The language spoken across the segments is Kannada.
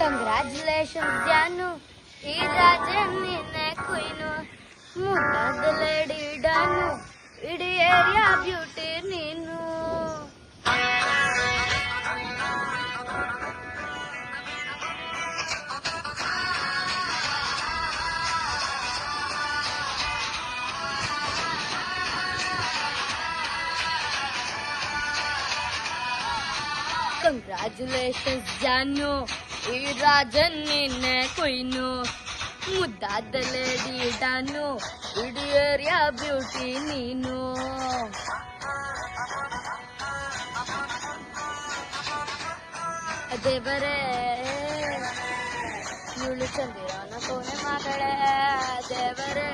ಕಂಗ್ರ್ಯಾಚುಲೇಷನ್ಸ್ ಜಾನು, ಈ ರಾಜ ನಿನ್ನೆ ಕುಯ್ನು, ಮುದ್ದಾದ ಲೇಡಿ ಡಾನು, ಇಡೀ ಏರಿಯಾ ಬ್ಯೂಟಿ ನೀನು. ಕಂಗ್ರ್ಯಾಚುಲೇಷನ್ಸ್ ಜಾನು, ಈ ರಾಜನ್ ನಿನ್ನೆ ಕುಯ್ನು, ಮುದ್ದಾದ ಲೇಡಿ ಡಾನು, ಇಡೀ ಏರಿಯಾ ಬ್ಯೂಟಿ ನೀನು. ದೇವರೇ ಇವಳು ಚಂದಿರನ ಕೋನೆ ಮಗಳೇ, ದೇವರೇ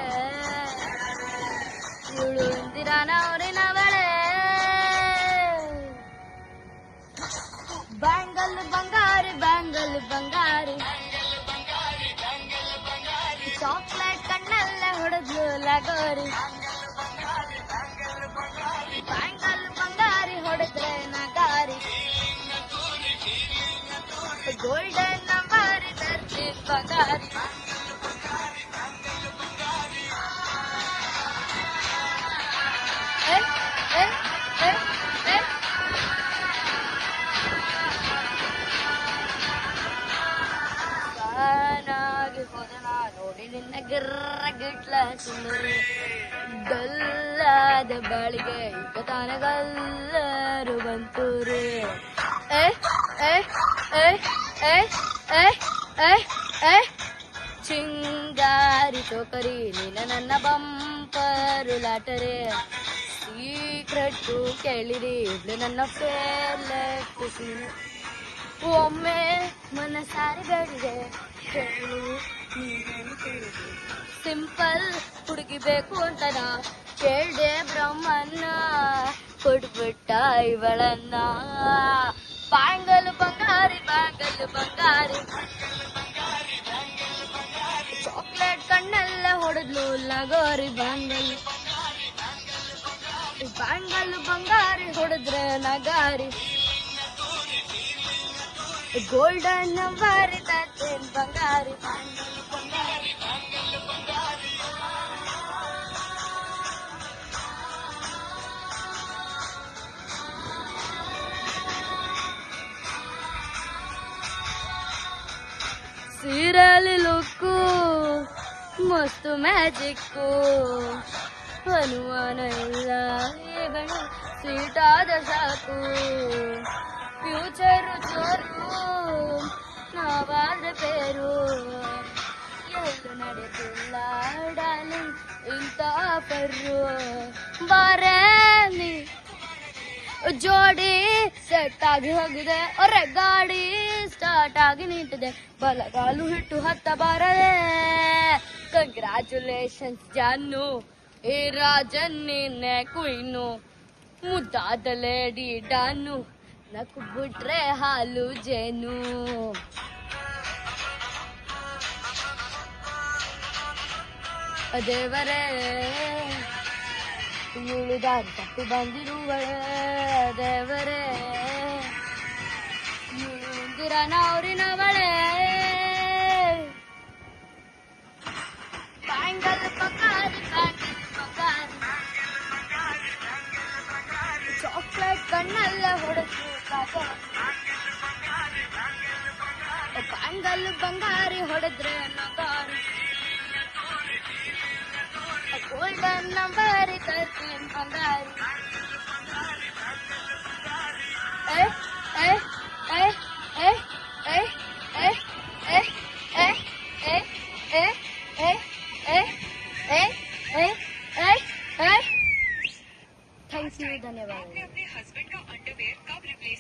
ಇವಳು ಇಂದಿರಾನ ಅವರಿನವಳೇ. ಬ್ಯಾಂಗಲ್ ಬಂಗಾರಿ, ಬ್ಯಾಂಗಲ್ ಬಂಗಾರಿ, ಚಾಕ್ಲೇಟ್ ಕಣ್ಣಲ್ಲ ಹೊಡೆದ್ಲು ಲಗೋರಿ. ಬ್ಯಾಂಗಲ್ ಬಂಗಾರಿ ಹೊಡೆದ್ರೆ ನಗಾರಿ, ಗೋಲ್ಡನ್ ನಂಬಾರಿ ತರ್ತೀನಿ ಬಂಗಾರಿ. ನಾನಾಗಿ ಹೋದನ ನೋಡಿ ನಿನ್ನ ಗಿರ್ರ ಗಿಟ್ಲ ಸುಂದರಿ, ಗಲ್ಲಾದ ಬಾಳಿಗೆ ಈಗ ತಾನಗಲ್ಲರು ಬಂತೂರಿ. ಚಿಂಗಾರಿ ಚೋಕರಿ ನೀನ ನನ್ನ ಬಂಪರು ಲಾಟರಿ, ಸೀಕ್ರೆಟ್ಟು ಕೇಳಿರಿ ಇವ್ಳು ನನ್ನ ಫೇರ್ಲೆಟ್ ಸೀನು. ಒಮ್ಮೆ ಮನಸಾರಿ ಬೇಡಿದೆ ಕೇಳು ನೀನೇನು ಕೇಳಿದೆ, ಸಿಂಪಲ್ ಹುಡುಗಿ ಬೇಕು ಅಂತ ನಾ ಕೇಳ್ದೆ ಬ್ರಹ್ಮನ್ನ, ಕೊಡ್ಬಿಟ್ಟ ಇವಳನ್ನ. ಬ್ಯಾಂಗಲ್ ಬಂಗಾರಿ, ಬ್ಯಾಂಗಲ್ ಬಂಗಾರಿ, ಚಾಕ್ಲೇಟ್ ಕಣ್ಣೆಲ್ಲ ಹೊಡೆದ್ಲು ಲಗೋರಿ. ಬ್ಯಾಂಗಲ್ ಬ್ಯಾಂಗಲ್ ಬಂಗಾರಿ ಹೊಡೆದ್ರೆ ನಗಾರಿ, ಗೋಲ್ಡನ್ ನಂಬಾರಿ ತರ್ತೀನಿ ಬಂಗಾರಿ. ಸೀರೆಲಿ ಲುಕ್ಕು ಮಸ್ತು ಮ್ಯಾಜಿಕ್ಕು, ಅನುಮಾನ ಇಲ್ಲ ಈಗಣ ಸೀಟಾದ ಸಾಕು. ಫ್ಯೂಚರು ಜೋರು ನಾವಾದ್ರೆ ಪೇರು, ಎಲ್ಲೂ ನಡೆದಿಲ್ಲ ಡಾರ್ಲಿಂಗ್ ಇಂಥ ಆಫರು. ಬಾರೇ ನೀ ಜೋಡಿ ಸೆಟ್ ಆಗಿ ಹೋಗಿದೆ, ಒರೆ ಗಾಡಿ ಸ್ಟಾರ್ಟ್ ಆಗಿ ನಿಂತಿದೆ, ಬಲಗಾಲು ಹಿಟ್ಟು ಹತ್ತ ಬಾರದೆ. ಕಂಗ್ರ್ಯಾಚುಲೇಷನ್ಸ್ ಜಾನು, ಈ ರಾಜನ್ ನಿನ್ನೆ ಕುಯ್ನು, ಮುದ್ದಾದ ಲೇಡಿ ಡಾನು, ನಕ್ಕು ಬಿಟ್ರೆ ಹಾಲು ಜೇನು. ದೇವರೇ ಇವಳು ದಾರಿ ತಪ್ಪಿ ಬಂದಿರುವಳೆ, ದೇವರೇ ಇವಳು ಇಂದಿರಾನ ಅವರಿನವಳೆ. ಬ್ಯಾಂಗಲ್ ಬಂಗಾರಿ, ಬ್ಯಾಂಗಲ್ ಬಂಗಾರಿ, ಚಾಕ್ಲೇಟ್ ಕಣ್ಣಲ್ಲ ಹೊಡೆದು ಬ್ಯಾಂಗಲ್ ಬಂಗಾರಿ ಹೊಡೆದ್ರೆ ನಗಾರಿ, ಗೋಲ್ಡನ್ ನಂಬಾರಿ ತರ್ತೀನಿ ಬಂಗಾರಿ.